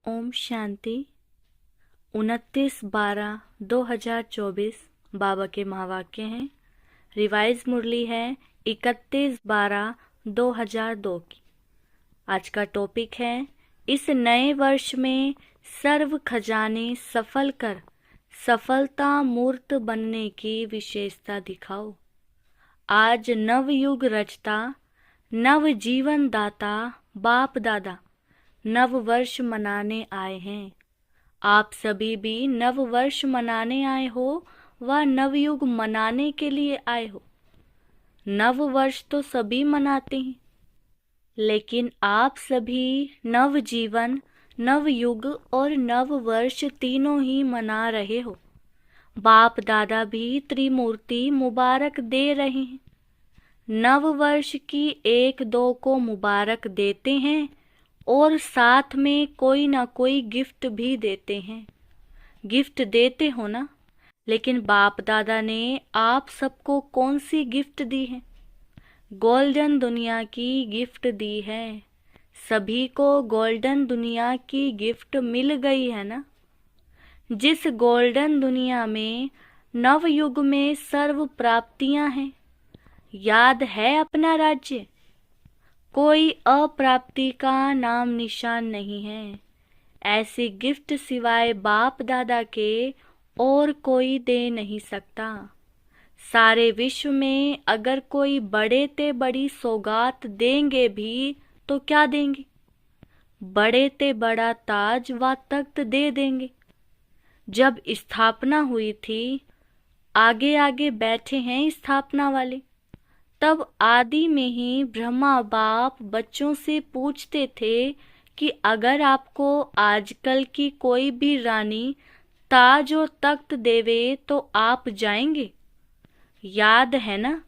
ओम शांति। 29/12/2024 बाबा के महावाक्य हैं। रिवाइज मुरली है 31/12/2002 की। आज का टॉपिक है इस नए वर्ष में सर्व खजाने सफल कर सफलता मूर्त बनने की विशेषता दिखाओ। आज नव युग रचता नव जीवन दाता बाप दादा नव वर्ष मनाने आए हैं। आप सभी भी नव वर्ष मनाने आए हो व नवयुग मनाने के लिए आए हो। नव वर्ष तो सभी मनाते हैं, लेकिन आप सभी नव जीवन, नव युग और नव वर्ष तीनों ही मना रहे हो। बाप दादा भी त्रिमूर्ति मुबारक दे रहे हैं। नव वर्ष की 1-2 को मुबारक देते हैं और साथ में कोई ना कोई गिफ्ट भी देते हैं। गिफ्ट देते हो ना, लेकिन बाप दादा ने आप सबको कौन सी गिफ्ट दी है? गोल्डन दुनिया की गिफ्ट दी है। सभी को गोल्डन दुनिया की गिफ्ट मिल गई है ना। जिस गोल्डन दुनिया में नव युग में सर्व प्राप्तियां हैं। याद है अपना राज्य, कोई अप्राप्ति का नाम निशान नहीं है। ऐसी गिफ्ट सिवाय बाप दादा के और कोई दे नहीं सकता। सारे विश्व में अगर कोई बड़े ते बड़ी सौगात देंगे भी तो क्या देंगे? बड़े ते बड़ा ताज व तख्त दे देंगे। जब स्थापना हुई थी, आगे आगे बैठे हैं स्थापना वाले, तब आदि में ही ब्रह्मा बाप बच्चों से पूछते थे कि अगर आपको आजकल की कोई भी रानी ताज और तख्त देवे तो आप जाएंगे? याद है ना?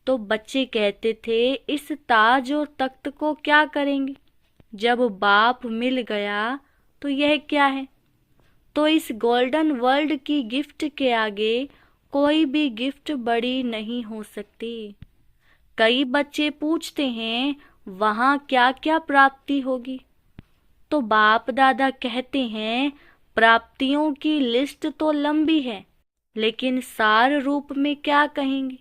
तो बच्चे कहते थे इस ताज और तख्त को क्या करेंगे? जब बाप मिल गया तो यह क्या है? तो इस गोल्डन वर्ल्ड की गिफ्ट के आगे कोई भी गिफ्ट बड़ी नहीं हो सकती। कई बच्चे पूछते हैं वहाँ क्या क्या प्राप्ति होगी? तो बाप दादा कहते हैं प्राप्तियों की लिस्ट तो लंबी है, लेकिन सार रूप में क्या कहेंगे?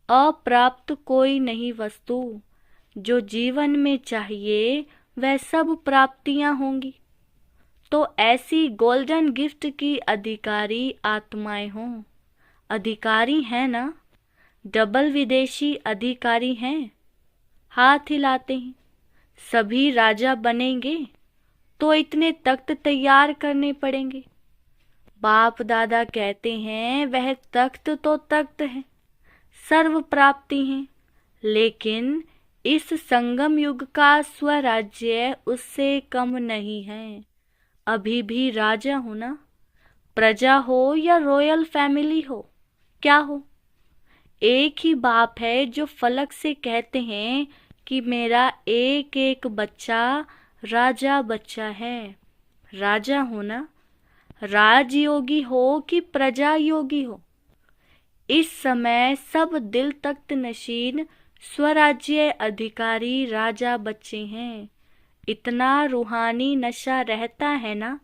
अप्राप्त कोई नहीं वस्तु, जो जीवन में चाहिए वह सब प्राप्तियां होंगी। तो ऐसी गोल्डन गिफ्ट की अधिकारी आत्माएं हों। अधिकारी हैं ना? डबल विदेशी अधिकारी हैं। हाथ हिलाते हैं। सभी राजा बनेंगे तो इतने तख्त तैयार करने पड़ेंगे। बाप दादा कहते हैं वह तख्त तो तख्त है, सर्व प्राप्ति है, लेकिन इस संगम युग का स्वराज्य उससे कम नहीं है। अभी भी राजा हो ना, प्रजा हो या रॉयल फैमिली हो, क्या हो? एक ही बाप है जो फलक से कहते हैं कि मेरा एक एक बच्चा राजा बच्चा है। राजा हो ना, राजयोगी हो कि प्रजा योगी हो, इस समय सब दिल तख्त नशीन स्वराज्य अधिकारी राजा बच्चे हैं। इतना रूहानी नशा रहता है ना,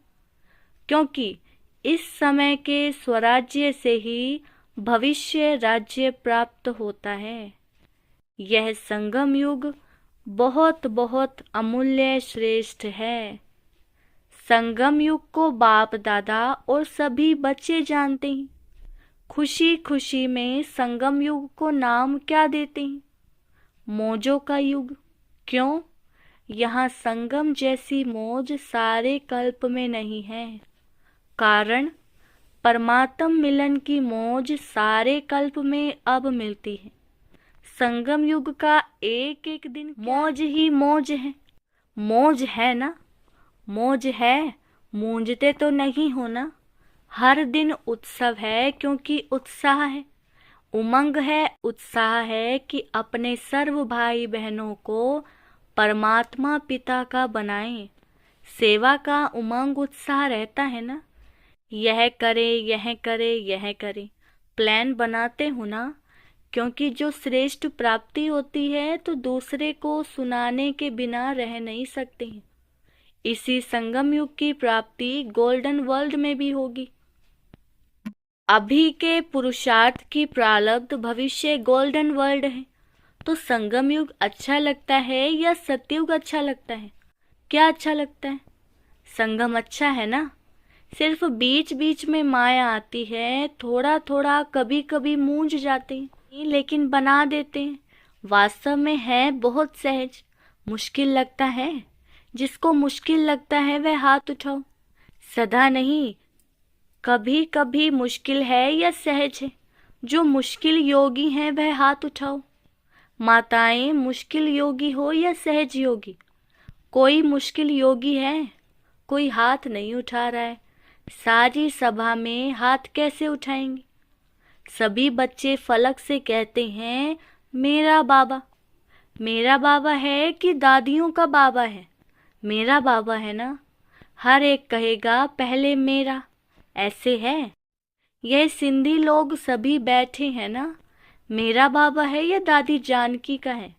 क्योंकि इस समय के स्वराज्य से ही भविष्य राज्य प्राप्त होता है। यह संगम युग बहुत बहुत अमूल्य श्रेष्ठ है। संगम युग को बाप दादा और सभी बच्चे जानते हैं। खुशी खुशी में संगम युग को नाम क्या देते हैं? मौजों का युग। क्यों? यहाँ संगम जैसी मौज सारे कल्प में नहीं है। कारण परमात्म मिलन की मौज सारे कल्प में अब मिलती है। संगम युग का एक एक दिन मौज ही मौज है। मौज है ना? मौज है, मूंझते तो नहीं हो ना। हर दिन उत्सव है, क्योंकि उत्साह है, उमंग है, उत्साह है कि अपने सर्व भाई बहनों को परमात्मा पिता का बनाएं। सेवा का उमंग उत्साह रहता है ना। यह करे, यह करे, यह करे, प्लान बनाते हो ना। क्योंकि जो श्रेष्ठ प्राप्ति होती है तो दूसरे को सुनाने के बिना रह नहीं सकते हैं। इसी संगम युग की प्राप्ति गोल्डन वर्ल्ड में भी होगी। अभी के पुरुषार्थ की प्रारब्ध भविष्य गोल्डन वर्ल्ड है। तो संगम युग अच्छा लगता है या सतयुग अच्छा लगता है? क्या अच्छा लगता है? संगम अच्छा है ना। सिर्फ बीच बीच में माया आती है, थोड़ा थोड़ा कभी कभी मूंझ जाते हैं, लेकिन बना देते हैं। वास्तव में है बहुत सहज। मुश्किल लगता है? जिसको मुश्किल लगता है वह हाथ उठाओ। सदा नहीं, कभी कभी मुश्किल है या सहज है। जो मुश्किल योगी हैं वह हाथ उठाओ। माताएं मुश्किल योगी हो या सहज योगी, कोई मुश्किल योगी है? कोई हाथ नहीं उठा रहा है। सारी सभा में हाथ कैसे उठाएंगे? सभी बच्चे फलक से कहते हैं मेरा बाबा। मेरा बाबा है कि दादियों का बाबा है? मेरा बाबा है ना। हर एक कहेगा पहले मेरा। ऐसे है। यह सिंधी लोग सभी बैठे हैं ना। मेरा बाबा है या दादी जानकी का है,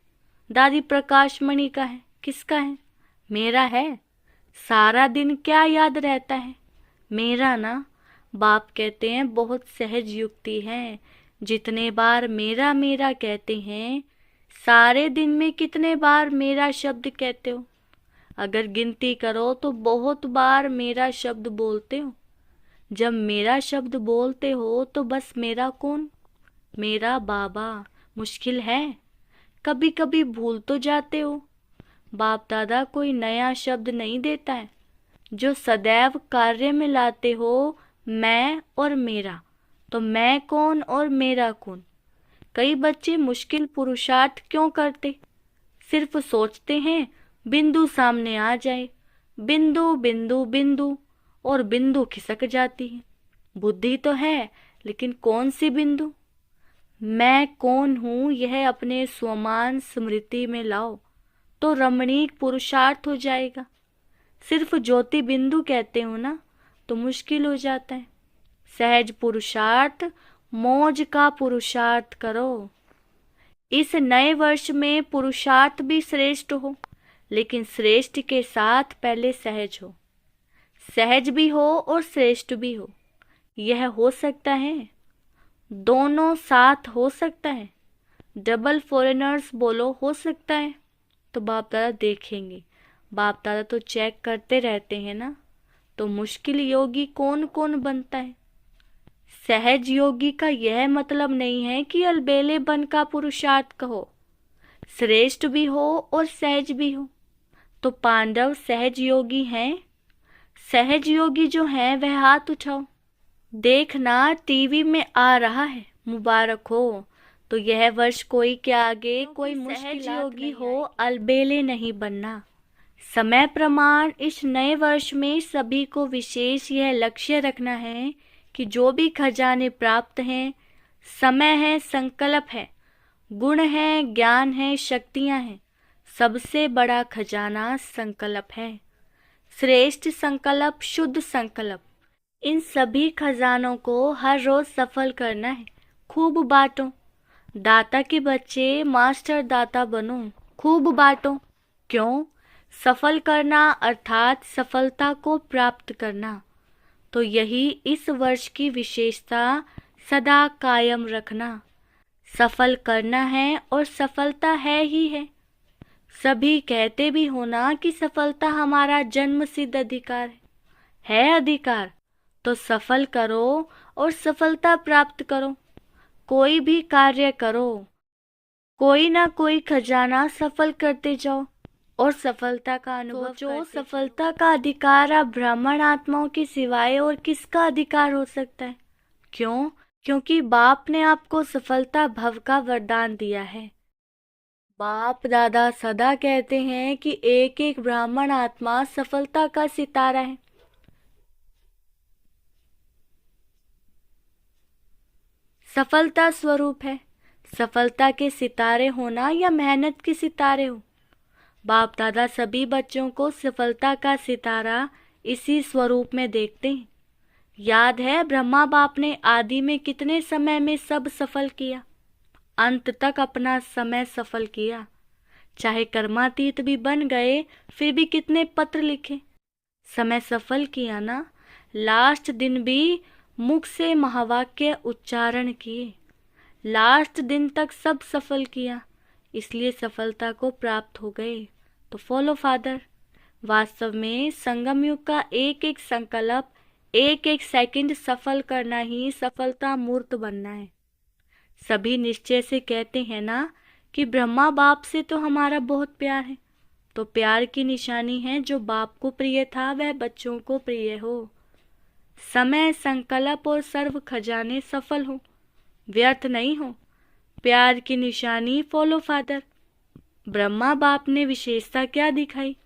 दादी प्रकाशमणि का है, किसका है? मेरा है। सारा दिन क्या याद रहता है? मेरा ना। बाप कहते हैं बहुत सहज युक्ति है। जितने बार मेरा मेरा कहते हैं, सारे दिन में कितने बार मेरा शब्द कहते हो? अगर गिनती करो तो बहुत बार मेरा शब्द बोलते हो। जब मेरा शब्द बोलते हो तो बस मेरा कौन? मेरा बाबा। मुश्किल है? कभी कभी भूल तो जाते हो। बाप दादा कोई नया शब्द नहीं देता है, जो सदैव कार्य में लाते हो मैं और मेरा। तो मैं कौन और मेरा कौन? कई बच्चे मुश्किल पुरुषार्थ क्यों करते? सिर्फ सोचते हैं बिंदु सामने आ जाए, बिंदु बिंदु बिंदु, और बिंदु खिसक जाती है। बुद्धि तो है, लेकिन कौन सी बिंदु? मैं कौन हूँ यह अपने स्वमान स्मृति में लाओ तो रमणीक पुरुषार्थ हो जाएगा। सिर्फ ज्योति बिंदु कहते हो ना तो मुश्किल हो जाता है। सहज पुरुषार्थ, मौज का पुरुषार्थ करो। इस नए वर्ष में पुरुषार्थ भी श्रेष्ठ हो, लेकिन श्रेष्ठ के साथ पहले सहज हो। सहज भी हो और श्रेष्ठ भी हो, यह हो सकता है। दोनों साथ हो सकता है। डबल फॉरेनर्स बोलो हो सकता है। तो बाप दादा देखेंगे। बाप दादा तो चेक करते रहते हैं ना। तो मुश्किल योगी कौन कौन बनता है? सहज योगी का यह मतलब नहीं है कि अलबेले बन का पुरुषार्थ कहो। श्रेष्ठ भी हो और सहज भी हो। तो पांडव सहज योगी हैं। सहज योगी जो हैं वह हाथ उठाओ। देखना टीवी में आ रहा है, मुबारक हो। तो यह वर्ष कोई के आगे कोई सहज योगी हो, अलबेले नहीं बनना। समय प्रमाण इस नए वर्ष में सभी को विशेष यह लक्ष्य रखना है कि जो भी खजाने प्राप्त हैं, समय है, संकल्प है, गुण है, ज्ञान है, शक्तियां हैं, सबसे बड़ा खजाना संकल्प है। श्रेष्ठ संकल्प, शुद्ध संकल्प। इन सभी खजानों को हर रोज सफल करना है। खूब बांटो। दाता के बच्चे मास्टर दाता बनो। खूब बांटो। क्यों? सफल करना अर्थात सफलता को प्राप्त करना। तो यही इस वर्ष की विशेषता सदा कायम रखना। सफल करना है और सफलता है ही है। सभी कहते भी हो ना कि सफलता हमारा जन्म सिद्ध अधिकार है अधिकार। तो सफल करो और सफलता प्राप्त करो। कोई भी कार्य करो, कोई ना कोई खजाना सफल करते जाओ और सफलता का अनुभव जो सफलता का अधिकार अब ब्राह्मण आत्माओं के सिवाय और किसका अधिकार हो सकता है? क्यों? क्योंकि बाप ने आपको सफलता भव का वरदान दिया है। बाप दादा सदा कहते हैं कि एक एक ब्राह्मण आत्मा सफलता का सितारा है। सफलता स्वरूप है। सफलता के सितारे होना या मेहनत के सितारे हो। बाप दादा सभी बच्चों को सफलता का सितारा इसी स्वरूप में देखते हैं। याद है ब्रह्मा बाप ने आदि में कितने समय में सब सफल किया, अंत तक अपना समय सफल किया। चाहे कर्मातीत भी बन गए, फिर भी कितने पत्र लिखे, समय सफल किया ना, लास्ट दिन भी मुख से महावाक्य उच्चारण किए, लास्ट दिन तक सब सफल किया, इसलिए सफलता को प्राप्त हो गए। तो फॉलो फादर। वास्तव में संगम युग का एक एक संकल्प, एक एक सेकंड सफल करना ही सफलता मूर्त बनना है। सभी निश्चय से कहते हैं ना कि ब्रह्मा बाप से तो हमारा बहुत प्यार है, तो प्यार की निशानी है जो बाप को प्रिय था वह बच्चों को प्रिय हो। समय, संकल्प और सर्व खजाने सफल हो, व्यर्थ नहीं हो। प्यार की निशानी फॉलो फादर। ब्रह्मा बाप ने विशेषता क्या दिखाई?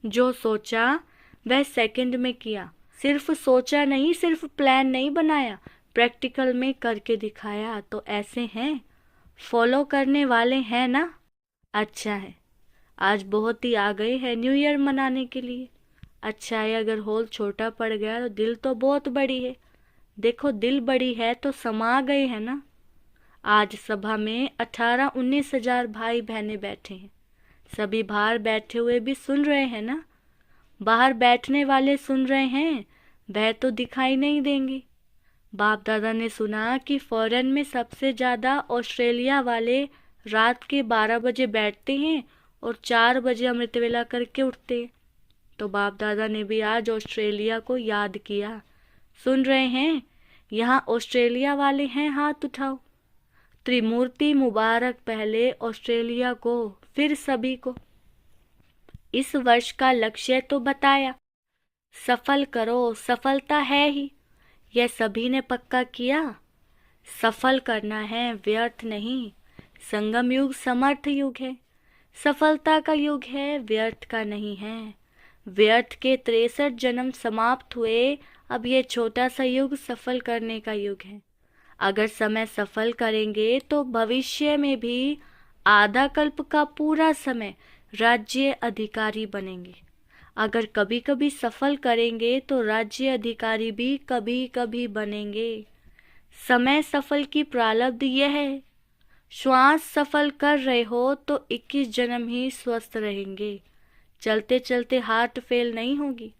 जो सोचा वह सेकंड में किया। सिर्फ सोचा नहीं, सिर्फ प्लान नहीं बनाया, प्रैक्टिकल में करके दिखाया। तो ऐसे हैं, फॉलो करने वाले हैं ना? अच्छा है, आज बहुत ही आ गए हैं न्यू ईयर मनाने के लिए। अच्छा है, अगर हॉल छोटा पड़ गया तो दिल तो बहुत बड़ी है। देखो दिल बड़ी है तो समा गए हैं ना। आज सभा में 18-19 हजार भाई बहनें बैठे हैं। सभी बाहर बैठे हुए भी सुन रहे हैं ना। बाहर बैठने वाले सुन रहे हैं, वह तो दिखाई नहीं देंगे। बाप दादा ने सुना कि फॉरेन में सबसे ज़्यादा ऑस्ट्रेलिया वाले रात के 12 बजे बैठते हैं और 4 बजे अमृत वेला करके उठते हैं। तो बाप दादा ने भी आज ऑस्ट्रेलिया को याद किया। सुन रहे हैं? यहाँ ऑस्ट्रेलिया वाले हैं, हाथ उठाओ। त्रिमूर्ति मुबारक, पहले ऑस्ट्रेलिया को, फिर सभी को। इस वर्ष का लक्ष्य तो बताया, सफल करो, सफलता है ही, यह सभी ने पक्का किया। सफल करना है, व्यर्थ नहीं। संगम युग समर्थ युग है, सफलता का युग है, व्यर्थ का नहीं है। व्यर्थ के 63 जन्म समाप्त हुए, अब ये छोटा सा युग सफल करने का युग है। अगर समय सफल करेंगे तो भविष्य में भी आधा कल्प का पूरा समय राज्य अधिकारी बनेंगे। अगर कभी कभी सफल करेंगे तो राज्य अधिकारी भी कभी कभी बनेंगे। समय सफल की प्रारब्ध यह है, श्वास सफल कर रहे हो तो 21 जन्म ही स्वस्थ रहेंगे। चलते चलते हार्ट फेल नहीं होगी।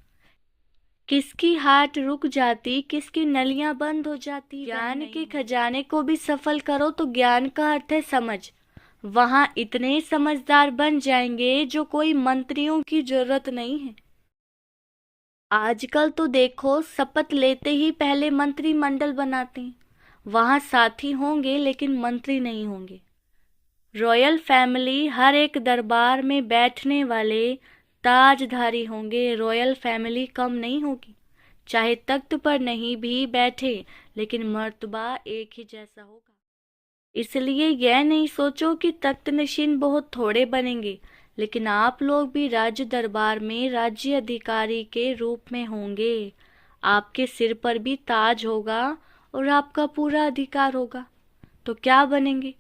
किसकी हार्ट रुक जाती, किसकी नलियां बंद हो जाती। ज्ञान के खजाने को भी सफल करो तो ज्ञान का अर्थ है समझ। वहां इतने समझदार बन जाएंगे जो कोई मंत्रियों की जरूरत नहीं है। आजकल तो देखो, शपथ लेते ही पहले मंत्रिमंडल बनाते हैं। वहां साथी होंगे लेकिन मंत्री नहीं होंगे। रॉयल फैमिली हर एक दरबार में बैठने वाले ताजधारी होंगे। रॉयल फैमिली कम नहीं होगी, चाहे तख्त पर नहीं भी बैठे लेकिन मर्तबा एक ही जैसा होगा। इसलिए यह नहीं सोचो कि तख्त नशीन बहुत थोड़े बनेंगे, लेकिन आप लोग भी राज्य दरबार में राज्य अधिकारी के रूप में होंगे। आपके सिर पर भी ताज होगा और आपका पूरा अधिकार होगा। तो क्या बनेंगे?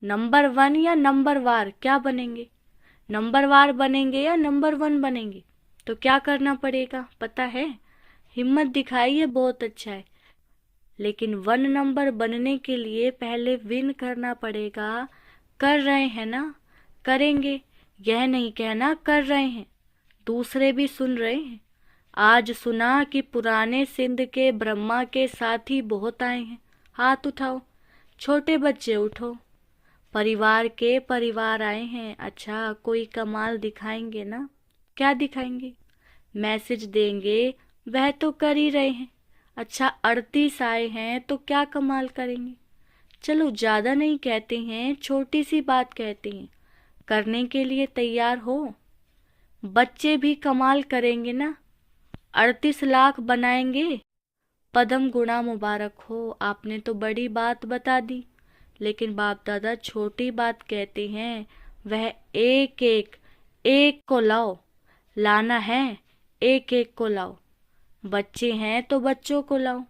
नंबर 1 या नंबर वार, क्या बनेंगे? नंबर वार बनेंगे या नंबर 1 बनेंगे? तो क्या करना पड़ेगा पता है? हिम्मत दिखाई है, बहुत अच्छा है, लेकिन 1 नंबर बनने के लिए पहले विन करना पड़ेगा। कर रहे हैं ना? करेंगे, यह नहीं कहना कर रहे हैं। दूसरे भी सुन रहे हैं। आज सुना कि पुराने सिंध के ब्रह्मा के साथी बहुत आए हैं, हाथ उठाओ। छोटे बच्चे उठो। परिवार के परिवार आए हैं। अच्छा, कोई कमाल दिखाएंगे ना? क्या दिखाएंगे? मैसेज देंगे, वह तो कर ही रहे हैं। अच्छा, 38 आए हैं तो क्या कमाल करेंगे? चलो ज्यादा नहीं कहते हैं, छोटी सी बात कहते हैं, करने के लिए तैयार हो? बच्चे भी कमाल करेंगे ना? 38 लाख बनाएंगे। पदम गुणा मुबारक हो, आपने तो बड़ी बात बता दी। लेकिन बाप दादा छोटी बात कहते हैं, वह एक एक को लाओ। लाना है, एक एक को लाओ। बच्चे हैं तो बच्चों को लाओ,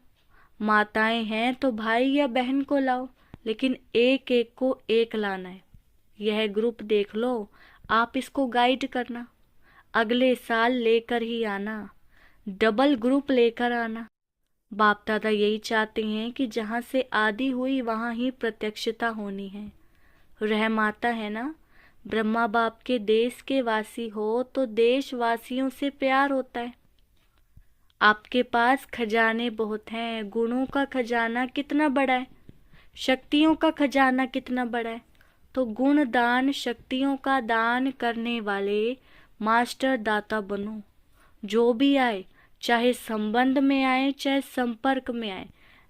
माताएं हैं तो भाई या बहन को लाओ, लेकिन एक एक को एक लाना है। यह ग्रुप देख लो, आप इसको गाइड करना। अगले साल लेकर ही आना, डबल ग्रुप लेकर आना। बाप दादा यही चाहते हैं कि जहाँ से आदि हुई वहाँ ही प्रत्यक्षता होनी है। रहमाता है ना, ब्रह्मा बाप के देश के वासी हो तो देशवासियों से प्यार होता है। आपके पास खजाने बहुत हैं, गुणों का खजाना कितना बड़ा है, शक्तियों का खजाना कितना बड़ा है। तो गुण दान शक्तियों का दान करने वाले मास्टर दाता बनो। जो भी आए, चाहे संबंध में आए चाहे संपर्क में आए,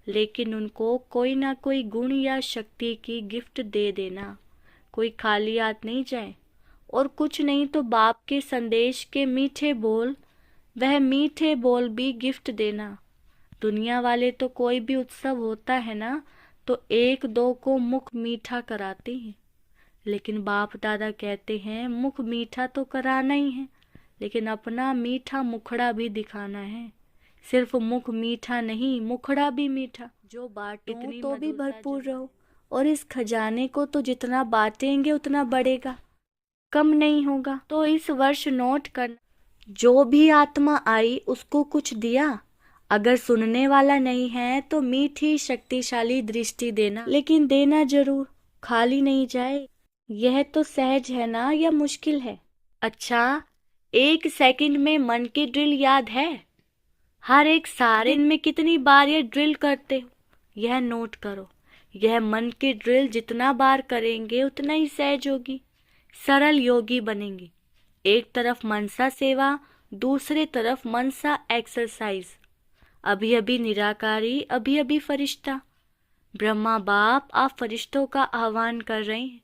लेकिन उनको कोई ना कोई गुण या शक्ति की गिफ्ट दे देना। कोई खाली हाथ नहीं जाए। और कुछ नहीं तो बाप के संदेश के मीठे बोल, वह मीठे बोल भी गिफ्ट देना। दुनिया वाले तो कोई भी उत्सव होता है ना, तो एक दो को मुख मीठा कराते हैं, लेकिन बाप दादा कहते हैं मुख मीठा तो कराना ही है, लेकिन अपना मीठा मुखड़ा भी दिखाना है। सिर्फ मुख मीठा नहीं, मुखड़ा भी मीठा। जो बांटो तो भी भरपूर रहो, और इस खजाने को तो जितना बांटेंगे उतना बढ़ेगा, कम नहीं होगा। तो इस वर्ष नोट करना, जो भी आत्मा आई उसको कुछ दिया, अगर सुनने वाला नहीं है तो मीठी शक्तिशाली दृष्टि देना, लेकिन देना जरूर, खाली नहीं जाए। यह तो सहज है ना या मुश्किल है? अच्छा, 1 सेकंड में मन की ड्रिल याद है? हर एक सारे दिन में कितनी बार ये ड्रिल करते हो, यह नोट करो। यह मन की ड्रिल जितना बार करेंगे उतना ही सहज होगी, सरल योगी बनेंगे। एक तरफ मनसा सेवा, दूसरे तरफ मनसा एक्सरसाइज। अभी अभी निराकारी, अभी अभी फरिश्ता। ब्रह्मा बाप आप फरिश्तों का आह्वान कर रहे हैं।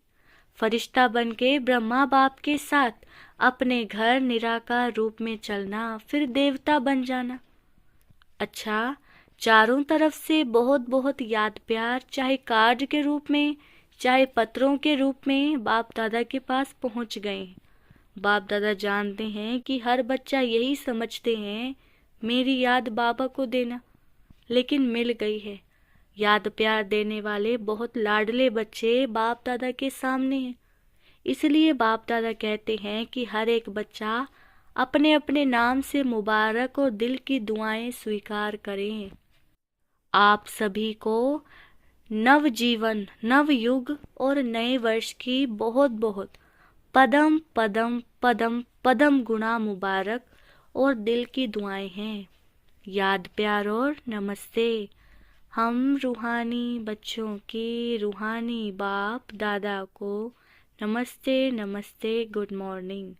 फरिश्ता बनके ब्रह्मा बाप के साथ अपने घर निराकार रूप में चलना, फिर देवता बन जाना। अच्छा, चारों तरफ से बहुत बहुत याद प्यार, चाहे कार्ड के रूप में चाहे पत्रों के रूप में, बाप दादा के पास पहुंच गए। बाप दादा जानते हैं कि हर बच्चा यही समझते हैं मेरी याद बाबा को देना, लेकिन मिल गई है। याद प्यार देने वाले बहुत लाडले बच्चे बाप दादा के सामने हैं। इसलिए बाप दादा कहते हैं कि हर एक बच्चा अपने अपने नाम से मुबारक और दिल की दुआएं स्वीकार करें। आप सभी को नव जीवन, नव युग और नए वर्ष की बहुत बहुत पदम पदम पदम पदम गुणा मुबारक और दिल की दुआएं हैं। याद प्यार और नमस्ते। हम रूहानी बच्चों की रूहानी बाप दादा को नमस्ते नमस्ते, गुड मॉर्निंग।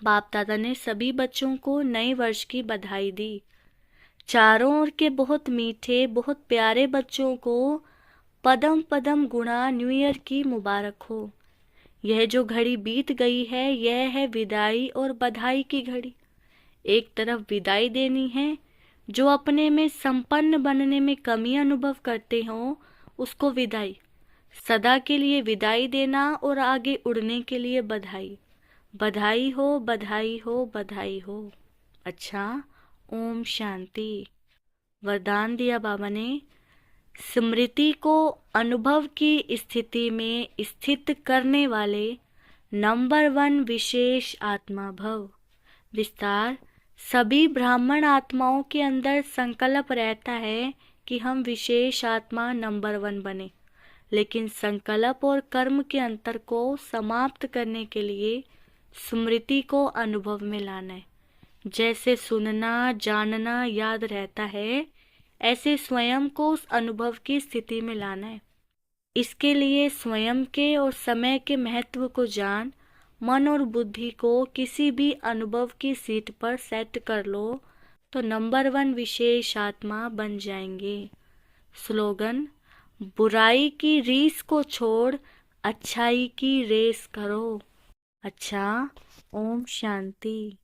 बाप दादा ने सभी बच्चों को नए वर्ष की बधाई दी। चारों ओर के बहुत मीठे बहुत प्यारे बच्चों को पदम पदम गुणा न्यू ईयर की मुबारक हो। यह जो घड़ी बीत गई है, यह है विदाई और बधाई की घड़ी। एक तरफ विदाई देनी है, जो अपने में संपन्न बनने में कमी अनुभव करते हो उसको विदाई, सदा के लिए विदाई देना, और आगे उड़ने के लिए बधाई। बधाई हो बधाई हो बधाई हो। अच्छा, ओम शांति। वरदान दिया बाबा ने, स्मृति को अनुभव की स्थिति में स्थित करने वाले नंबर 1 विशेष आत्मा भव। विस्तार, सभी ब्राह्मण आत्माओं के अंदर संकल्प रहता है कि हम विशेष आत्मा नंबर 1 बने, लेकिन संकल्प और कर्म के अंतर को समाप्त करने के लिए स्मृति को अनुभव में लाना है। जैसे सुनना जानना याद रहता है, ऐसे स्वयं को उस अनुभव की स्थिति में लाना है। इसके लिए स्वयं के और समय के महत्व को जान, मन और बुद्धि को किसी भी अनुभव की सीट पर सेट कर लो, तो नंबर 1 विशेष आत्मा बन जाएंगे। स्लोगन, बुराई की रीस को छोड़ अच्छाई की रेस करो। अच्छा, ओम शांति।